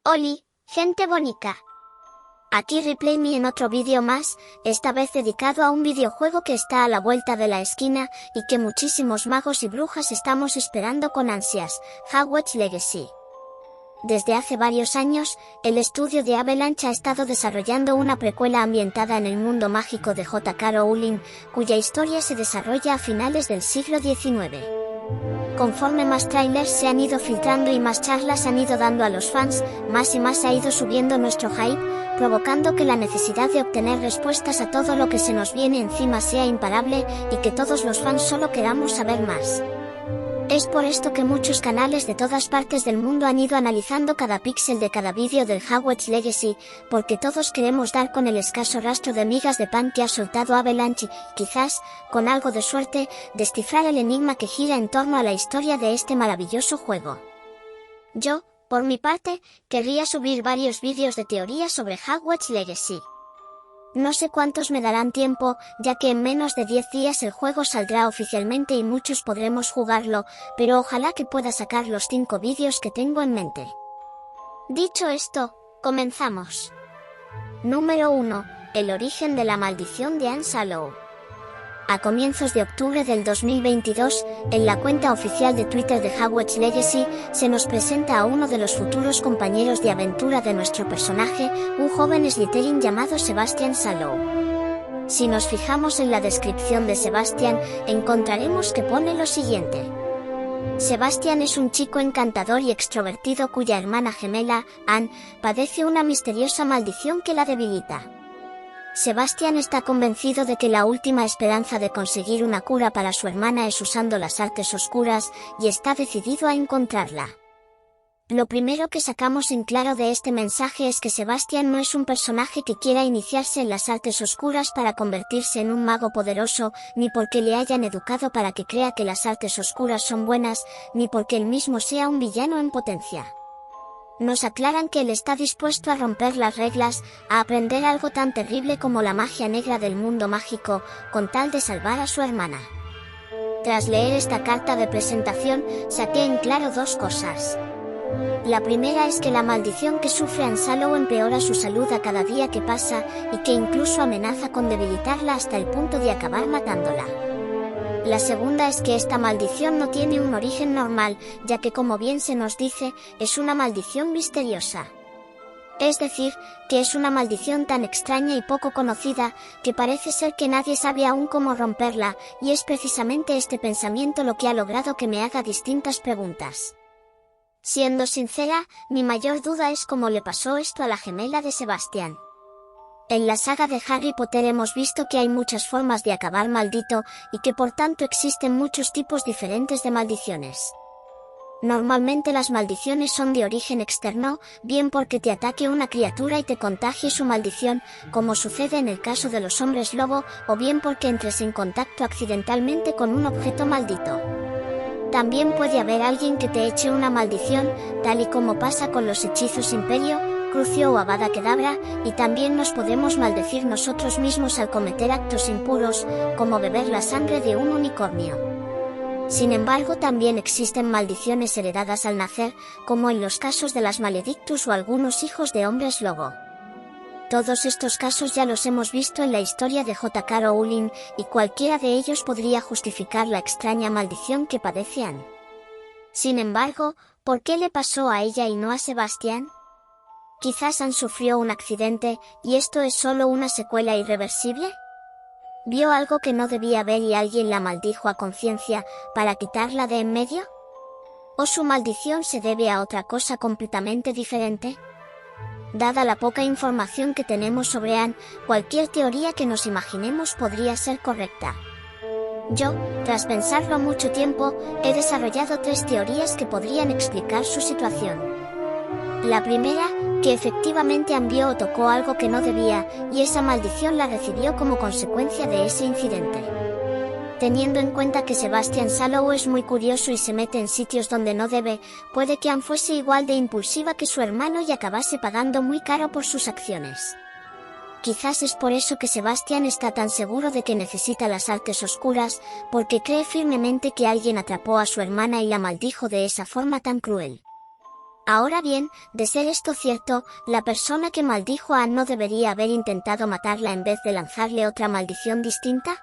Oli, gente bonita. Aquí Replay Me en otro vídeo más, esta vez dedicado a un videojuego que está a la vuelta de la esquina, y que muchísimos magos y brujas estamos esperando con ansias, Hogwarts Legacy. Desde hace varios años, el estudio de Avalanche ha estado desarrollando una precuela ambientada en el mundo mágico de J.K. Rowling, cuya historia se desarrolla a finales del siglo XIX. Conforme más trailers se han ido filtrando y más charlas han ido dando a los fans, más y más ha ido subiendo nuestro hype, provocando que la necesidad de obtener respuestas a todo lo que se nos viene encima sea imparable, y que todos los fans solo queramos saber más. Es por esto que muchos canales de todas partes del mundo han ido analizando cada píxel de cada vídeo del Hogwarts Legacy, porque todos queremos dar con el escaso rastro de migas de pan que ha soltado Avalanche, y quizás, con algo de suerte, descifrar el enigma que gira en torno a la historia de este maravilloso juego. Yo, por mi parte, querría subir varios vídeos de teoría sobre Hogwarts Legacy. No sé cuántos me darán tiempo, ya que en menos de 10 días el juego saldrá oficialmente y muchos podremos jugarlo, pero ojalá que pueda sacar los 5 vídeos que tengo en mente. Dicho esto, comenzamos. Número 1. El origen de la maldición de Anne Sallow. A comienzos de octubre del 2022, en la cuenta oficial de Twitter de Hogwarts Legacy, se nos presenta a uno de los futuros compañeros de aventura de nuestro personaje, un joven Slytherin llamado Sebastian Sallow. Si nos fijamos en la descripción de Sebastian, encontraremos que pone lo siguiente. Sebastian es un chico encantador y extrovertido cuya hermana gemela, Anne, padece una misteriosa maldición que la debilita. Sebastian está convencido de que la última esperanza de conseguir una cura para su hermana es usando las artes oscuras, y está decidido a encontrarla. Lo primero que sacamos en claro de este mensaje es que Sebastian no es un personaje que quiera iniciarse en las artes oscuras para convertirse en un mago poderoso, ni porque le hayan educado para que crea que las artes oscuras son buenas, ni porque él mismo sea un villano en potencia. Nos aclaran que él está dispuesto a romper las reglas, a aprender algo tan terrible como la magia negra del mundo mágico, con tal de salvar a su hermana. Tras leer esta carta de presentación, saqué en claro dos cosas. La primera es que la maldición que sufre Anne Sallow empeora su salud a cada día que pasa, y que incluso amenaza con debilitarla hasta el punto de acabar matándola. La segunda es que esta maldición no tiene un origen normal, ya que como bien se nos dice, es una maldición misteriosa. Es decir, que es una maldición tan extraña y poco conocida, que parece ser que nadie sabe aún cómo romperla, y es precisamente este pensamiento lo que ha logrado que me haga distintas preguntas. Siendo sincera, mi mayor duda es cómo le pasó esto a la gemela de Sebastian. En la saga de Harry Potter hemos visto que hay muchas formas de acabar maldito, y que por tanto existen muchos tipos diferentes de maldiciones. Normalmente las maldiciones son de origen externo, bien porque te ataque una criatura y te contagie su maldición, como sucede en el caso de los hombres lobo, o bien porque entres en contacto accidentalmente con un objeto maldito. También puede haber alguien que te eche una maldición, tal y como pasa con los hechizos Imperio, Crucio o Avada Kedavra, y también nos podemos maldecir nosotros mismos al cometer actos impuros, como beber la sangre de un unicornio. Sin embargo, también existen maldiciones heredadas al nacer, como en los casos de las Maledictus o algunos hijos de hombres lobo. Todos estos casos ya los hemos visto en la historia de J.K. Rowling, y cualquiera de ellos podría justificar la extraña maldición que padece Anne. Sin embargo, ¿por qué le pasó a ella y no a Sebastian? Quizás Anne sufrió un accidente, y esto es solo una secuela irreversible. ¿Vio algo que no debía ver y alguien la maldijo a conciencia, para quitarla de en medio? ¿O su maldición se debe a otra cosa completamente diferente? Dada la poca información que tenemos sobre Anne, cualquier teoría que nos imaginemos podría ser correcta. Yo, tras pensarlo mucho tiempo, he desarrollado 3 teorías que podrían explicar su situación. La primera, que efectivamente Anne vio o tocó algo que no debía, y esa maldición la recibió como consecuencia de ese incidente. Teniendo en cuenta que Sebastian Sallow es muy curioso y se mete en sitios donde no debe, puede que Anne fuese igual de impulsiva que su hermano y acabase pagando muy caro por sus acciones. Quizás es por eso que Sebastian está tan seguro de que necesita las artes oscuras, porque cree firmemente que alguien atrapó a su hermana y la maldijo de esa forma tan cruel. Ahora bien, de ser esto cierto, la persona que maldijo a Anne no debería haber intentado matarla en vez de lanzarle otra maldición distinta.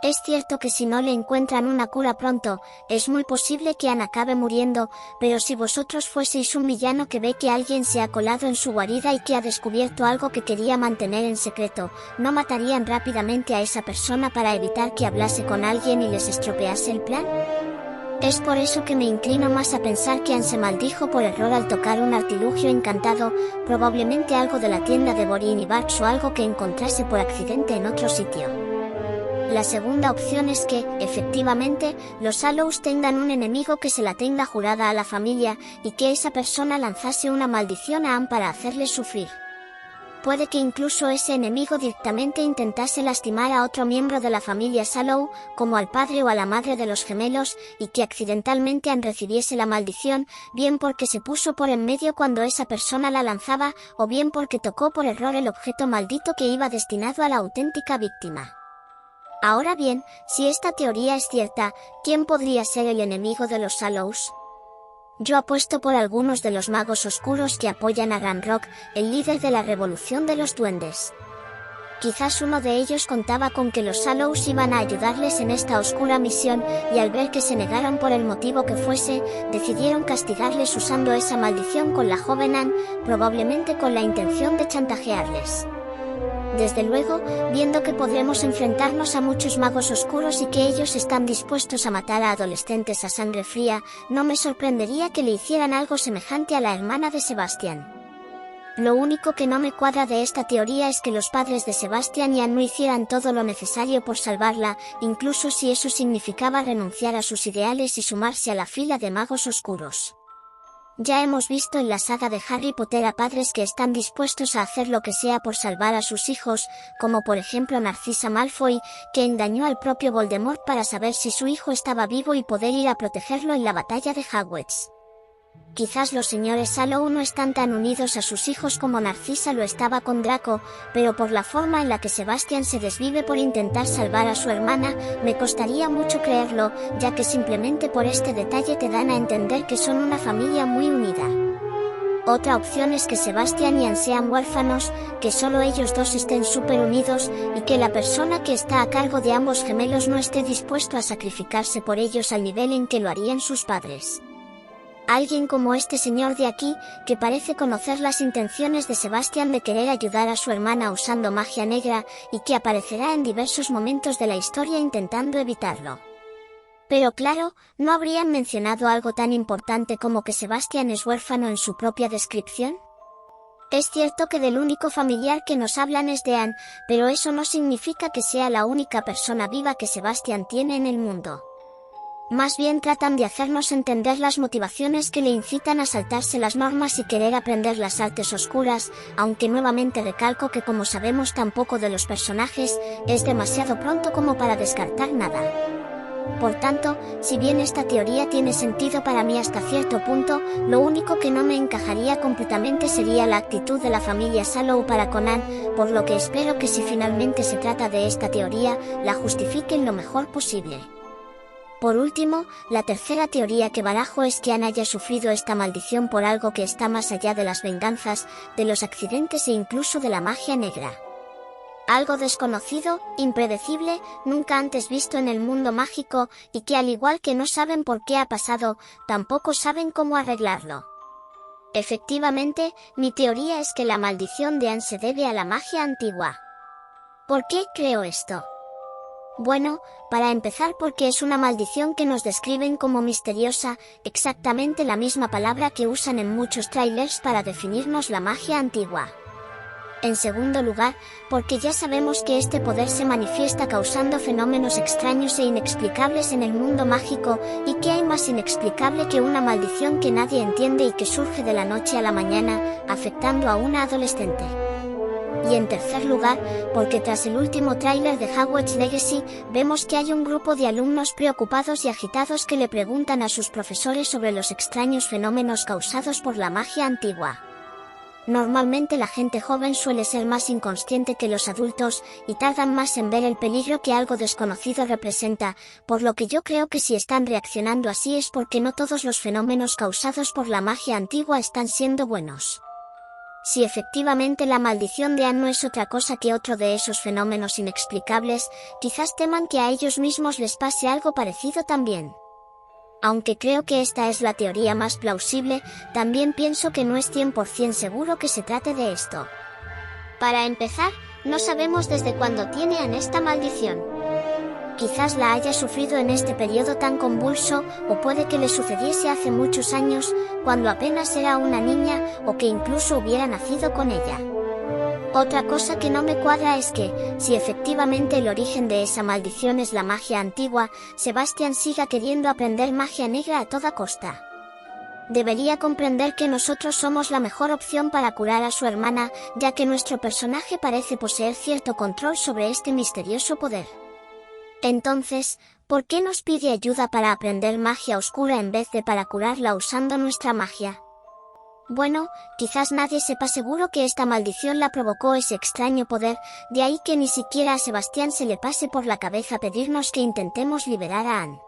Es cierto que si no le encuentran una cura pronto, es muy posible que Anne acabe muriendo, pero si vosotros fueseis un villano que ve que alguien se ha colado en su guarida y que ha descubierto algo que quería mantener en secreto, ¿no matarían rápidamente a esa persona para evitar que hablase con alguien y les estropease el plan? Es por eso que me inclino más a pensar que Anne se maldijo por error al tocar un artilugio encantado, probablemente algo de la tienda de Borin y Barks o algo que encontrase por accidente en otro sitio. La segunda opción es que, efectivamente, los Hallows tengan un enemigo que se la tenga jurada a la familia, y que esa persona lanzase una maldición a Anne para hacerle sufrir. Puede que incluso ese enemigo directamente intentase lastimar a otro miembro de la familia Sallow, como al padre o a la madre de los gemelos, y que accidentalmente Anne recibiese la maldición, bien porque se puso por en medio cuando esa persona la lanzaba, o bien porque tocó por error el objeto maldito que iba destinado a la auténtica víctima. Ahora bien, si esta teoría es cierta, ¿quién podría ser el enemigo de los Hallows? Yo apuesto por algunos de los magos oscuros que apoyan a Ranrock, el líder de la revolución de los duendes. Quizás uno de ellos contaba con que los Hallows iban a ayudarles en esta oscura misión, y al ver que se negaron por el motivo que fuese, decidieron castigarles usando esa maldición con la joven Anne, probablemente con la intención de chantajearles. Desde luego, viendo que podremos enfrentarnos a muchos magos oscuros y que ellos están dispuestos a matar a adolescentes a sangre fría, no me sorprendería que le hicieran algo semejante a la hermana de Sebastian. Lo único que no me cuadra de esta teoría es que los padres de Sebastian y Anne no hicieran todo lo necesario por salvarla, incluso si eso significaba renunciar a sus ideales y sumarse a la fila de magos oscuros. Ya hemos visto en la saga de Harry Potter a padres que están dispuestos a hacer lo que sea por salvar a sus hijos, como por ejemplo Narcisa Malfoy, que engañó al propio Voldemort para saber si su hijo estaba vivo y poder ir a protegerlo en la batalla de Hogwarts. Quizás los señores Sallow no están tan unidos a sus hijos como Narcisa lo estaba con Draco, pero por la forma en la que Sebastian se desvive por intentar salvar a su hermana, me costaría mucho creerlo, ya que simplemente por este detalle te dan a entender que son una familia muy unida. Otra opción es que Sebastian y Anne sean huérfanos, que solo ellos dos estén súper unidos, y que la persona que está a cargo de ambos gemelos no esté dispuesto a sacrificarse por ellos al nivel en que lo harían sus padres. Alguien como este señor de aquí, que parece conocer las intenciones de Sebastian de querer ayudar a su hermana usando magia negra, y que aparecerá en diversos momentos de la historia intentando evitarlo. Pero claro, ¿no habrían mencionado algo tan importante como que Sebastian es huérfano en su propia descripción? Es cierto que del único familiar que nos hablan es de Anne, pero eso no significa que sea la única persona viva que Sebastian tiene en el mundo. Más bien tratan de hacernos entender las motivaciones que le incitan a saltarse las normas y querer aprender las artes oscuras, aunque nuevamente recalco que como sabemos tan poco de los personajes, es demasiado pronto como para descartar nada. Por tanto, si bien esta teoría tiene sentido para mí hasta cierto punto, lo único que no me encajaría completamente sería la actitud de la familia Sallow para con Anne, por lo que espero que si finalmente se trata de esta teoría, la justifiquen lo mejor posible. Por último, la tercera teoría que barajo es que Anne haya sufrido esta maldición por algo que está más allá de las venganzas, de los accidentes e incluso de la magia negra. Algo desconocido, impredecible, nunca antes visto en el mundo mágico, y que al igual que no saben por qué ha pasado, tampoco saben cómo arreglarlo. Efectivamente, mi teoría es que la maldición de Anne se debe a la magia antigua. ¿Por qué creo esto? Bueno, para empezar porque es una maldición que nos describen como misteriosa, exactamente la misma palabra que usan en muchos trailers para definirnos la magia antigua. En segundo lugar, porque ya sabemos que este poder se manifiesta causando fenómenos extraños e inexplicables en el mundo mágico, y que hay más inexplicable que una maldición que nadie entiende y que surge de la noche a la mañana, afectando a una adolescente. Y en tercer lugar, porque tras el último tráiler de Hogwarts Legacy, vemos que hay un grupo de alumnos preocupados y agitados que le preguntan a sus profesores sobre los extraños fenómenos causados por la magia antigua. Normalmente la gente joven suele ser más inconsciente que los adultos y tardan más en ver el peligro que algo desconocido representa, por lo que yo creo que si están reaccionando así es porque no todos los fenómenos causados por la magia antigua están siendo buenos. Si efectivamente la maldición de Anne no es otra cosa que otro de esos fenómenos inexplicables, quizás teman que a ellos mismos les pase algo parecido también. Aunque creo que esta es la teoría más plausible, también pienso que no es 100% seguro que se trate de esto. Para empezar, no sabemos desde cuándo tiene Anne esta maldición. Quizás la haya sufrido en este periodo tan convulso, o puede que le sucediese hace muchos años, cuando apenas era una niña, o que incluso hubiera nacido con ella. Otra cosa que no me cuadra es que, si efectivamente el origen de esa maldición es la magia antigua, Sebastian siga queriendo aprender magia negra a toda costa. Debería comprender que nosotros somos la mejor opción para curar a su hermana, ya que nuestro personaje parece poseer cierto control sobre este misterioso poder. Entonces, ¿por qué nos pide ayuda para aprender magia oscura en vez de para curarla usando nuestra magia? Bueno, quizás nadie sepa seguro que esta maldición la provocó ese extraño poder, de ahí que ni siquiera a Sebastián se le pase por la cabeza pedirnos que intentemos liberar a Anne.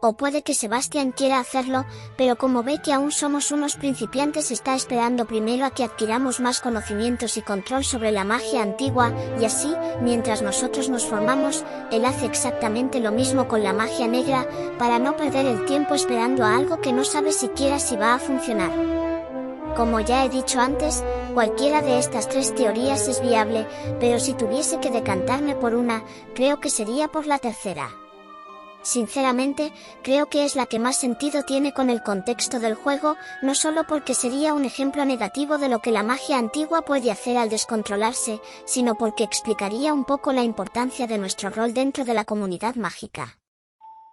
O puede que Sebastián quiera hacerlo, pero como ve que aún somos unos principiantes está esperando primero a que adquiramos más conocimientos y control sobre la magia antigua, y así, mientras nosotros nos formamos, él hace exactamente lo mismo con la magia negra, para no perder el tiempo esperando a algo que no sabe siquiera si va a funcionar. Como ya he dicho antes, cualquiera de estas tres teorías es viable, pero si tuviese que decantarme por una, creo que sería por la tercera. Sinceramente, creo que es la que más sentido tiene con el contexto del juego, no solo porque sería un ejemplo negativo de lo que la magia antigua puede hacer al descontrolarse, sino porque explicaría un poco la importancia de nuestro rol dentro de la comunidad mágica.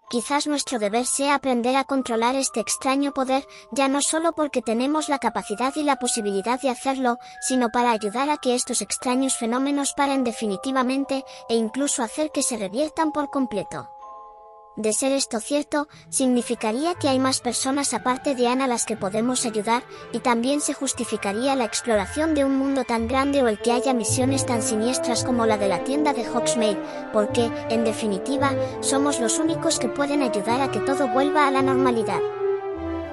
Quizás nuestro deber sea aprender a controlar este extraño poder, ya no solo porque tenemos la capacidad y la posibilidad de hacerlo, sino para ayudar a que estos extraños fenómenos paren definitivamente, e incluso hacer que se reviertan por completo. De ser esto cierto, significaría que hay más personas aparte de Anne a las que podemos ayudar, y también se justificaría la exploración de un mundo tan grande o el que haya misiones tan siniestras como la de la tienda de Hogsmeade, porque, en definitiva, somos los únicos que pueden ayudar a que todo vuelva a la normalidad.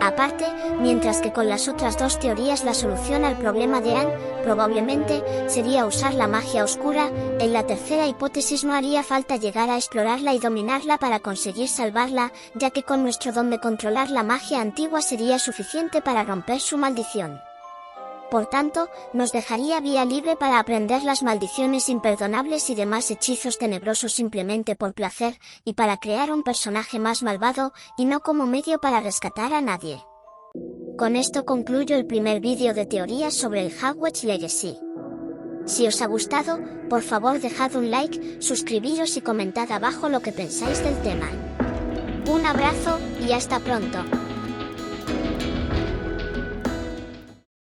Aparte, mientras que con las otras dos teorías la solución al problema de Anne, probablemente, sería usar la magia oscura, en la tercera hipótesis no haría falta llegar a explorarla y dominarla para conseguir salvarla, ya que con nuestro don de controlar la magia antigua sería suficiente para romper su maldición. Por tanto, nos dejaría vía libre para aprender las maldiciones imperdonables y demás hechizos tenebrosos simplemente por placer, y para crear un personaje más malvado, y no como medio para rescatar a nadie. Con esto concluyo el primer vídeo de teorías sobre el Hogwarts Legacy. Si os ha gustado, por favor dejad un like, suscribiros y comentad abajo lo que pensáis del tema. Un abrazo, y hasta pronto.